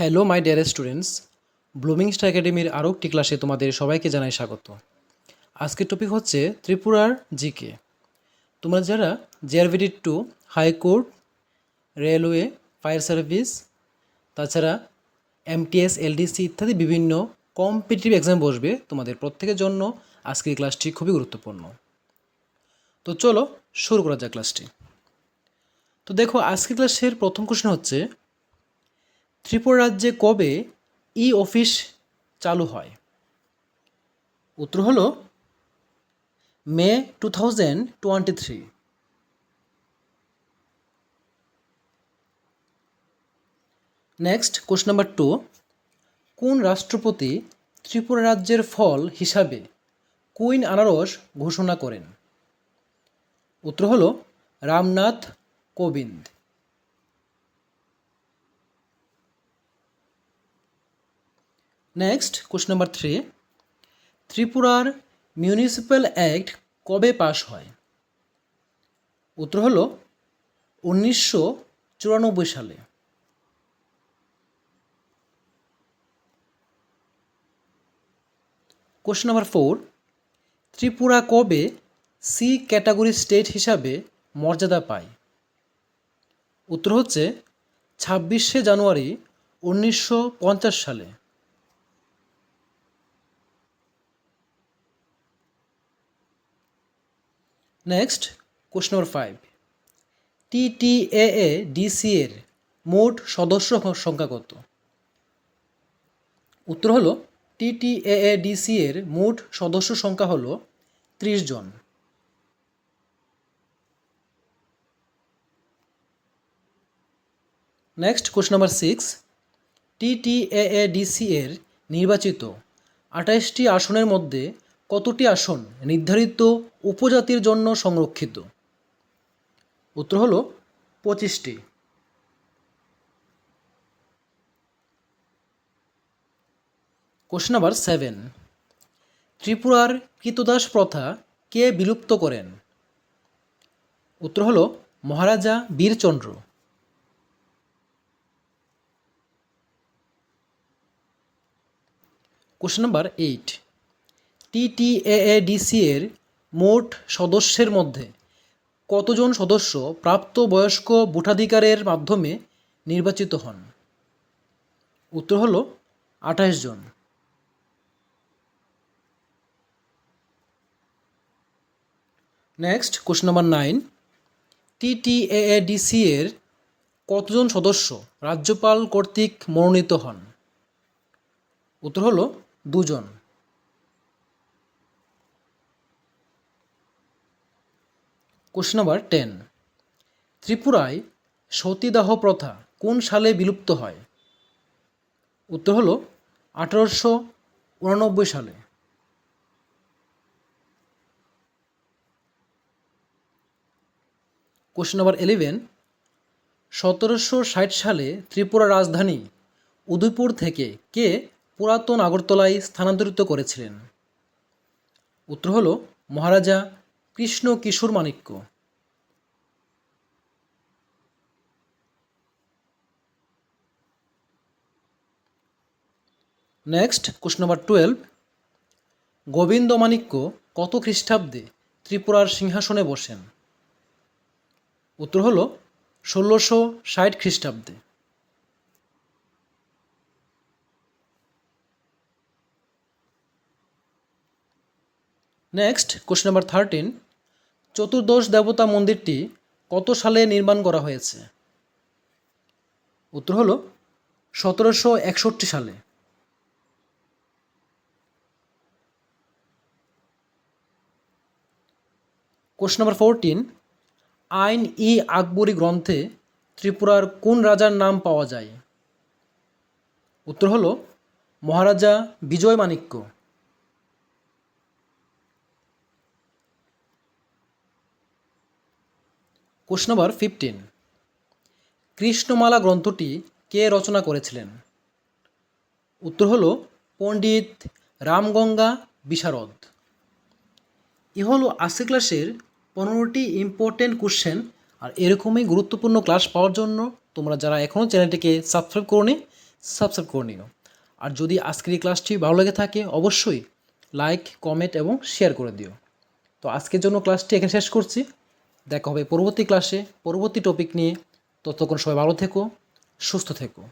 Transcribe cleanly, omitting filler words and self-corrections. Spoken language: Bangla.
Hello my dear students, blooming star একাডেমির আরও একটি ক্লাসে তোমাদের সবাইকে জানাই স্বাগত। আজকের টপিক হচ্ছে ত্রিপুরার জিকে। তোমরা যারা জেআরভিডি 2, হাইকোর্ট, রেলওয়ে, ফায়ার সার্ভিস, তাছাড়া এমটিএস, এলডিসি ইত্যাদি বিভিন্ন কম্পিটিটিভ এক্সাম বসবে, তোমাদের প্রত্যেকের জন্য আজকের ক্লাসটি খুবই গুরুত্বপূর্ণ। তো চলো শুরু করা যাক ক্লাসটি। তো দেখো, আজকের ক্লাসের প্রথম কোশ্চেন হচ্ছে, ত্রিপুরা রাজ্যে কবে ই অফিস চালু হয়? উত্তর হলো মে 2023। নেক্সট কোশ্চেন নাম্বার 2, কোন রাষ্ট্রপতি ত্রিপুরা রাজ্যের ফল হিসাবে কুইন আনারস ঘোষণা করেন? উত্তর হলো Ramnath Kovind. Next question number 3, ত্রিপুরার মিউনিসিপ্যাল অ্যাক্ট কবে পাশ হয়? উত্তর হলো 1994 সালে। কোশ্চেন নাম্বার 4, ত্রিপুরা কবে সি ক্যাটাগরি স্টেট হিসাবে মর্যাদা পায়? উত্তর হচ্ছে 26শে জানুয়ারি 1950 সালে। নেক্সট কোশ্চেন নাম্বার 5, TTAADC এর মোট সদস্য সংখ্যা কত? উত্তর হলো TTAADC এর মোট সদস্য সংখ্যা হলো 30 জন। নেক্সট কোশ্চেন নাম্বার 6, TTAADC এর নির্বাচিত 28টি আসনের মধ্যে কতটি আসন নির্ধারিত উপজাতির জন্য সংরক্ষিত? উত্তর হলো 25টি। কোশ্চেন নাম্বার 7, ত্রিপুরার কৃতদাস প্রথা কে বিলুপ্ত করেন? উত্তর হলো মহারাজা বীরচন্দ্র। কোশ্চেন নাম্বার 8, TTAADC এর মোট সদস্যের মধ্যে কতজন সদস্য প্রাপ্তবয়স্ক ভোটাধিকারের মাধ্যমে নির্বাচিত হন? উত্তর হলো 28 জন। নেক্সট কোশ্চেন নাম্বার 9, TTAADC এর কতজন সদস্য রাজ্যপাল কর্তৃক মনোনীত হন? উত্তর হলো 2 জন। কোশ্চেন নাম্বার 10, ত্রিপুরায় সতীদাহ প্রথা কোন সালে বিলুপ্ত হয়? উত্তর হলো 1889 সালে। কোশ্চেন নাম্বার 11, 1760 সালে ত্রিপুরা রাজধানী উদয়পুর থেকে কে পুরাতন আগরতলায় স্থানান্তরিত করেছিলেন? উত্তর হলো Maharaja Krishna Kishore Manikya. Next question number 12, Govinda Manikya কত খ্রিস্টাব্দে ত্রিপুরার সিংহাসনে বসেন? উত্তর হলো 1660 খ্রিস্টাব্দে। নেক্সট কোশ্চেন নাম্বার 13, চতুর্দশ দেবতা মন্দিরটি কত সালে নির্মাণ করা হয়েছে? উত্তর হলো 1761 সালে। কোশ্চেন নাম্বার 14, আইন ই আকবরী গ্রন্থে ত্রিপুরার কোন রাজার নাম পাওয়া যায়? উত্তর হলো মহারাজা বিজয় মাণিক্য। কোশ্চেন নাম্বার 15, কৃষ্ণমালা গ্রন্থটি কে রচনা করেছিলেন? উত্তর হলো পণ্ডিত রামগঙ্গা বিশারদ। এ হলো আজকের ক্লাসের 15টি ইম্পর্টেন্ট কোশ্চেন। আর এরকমই গুরুত্বপূর্ণ ক্লাস পাওয়ার জন্য তোমরা যারা এখনও চ্যানেলটিকে সাবস্ক্রাইব করোনি, সাবস্ক্রাইব করে নিও। আর যদি আজকের এই ক্লাসটি ভালো লেগে থাকে অবশ্যই লাইক, কমেন্ট এবং শেয়ার করে দিও। তো আজকের জন্য ক্লাসটি এখানে শেষ করছি। দেখা হবে পরবর্তী ক্লাসে পরবর্তী টপিক নিয়ে। ততক্ষণ সবাই ভালো থেকো, সুস্থ থেকো।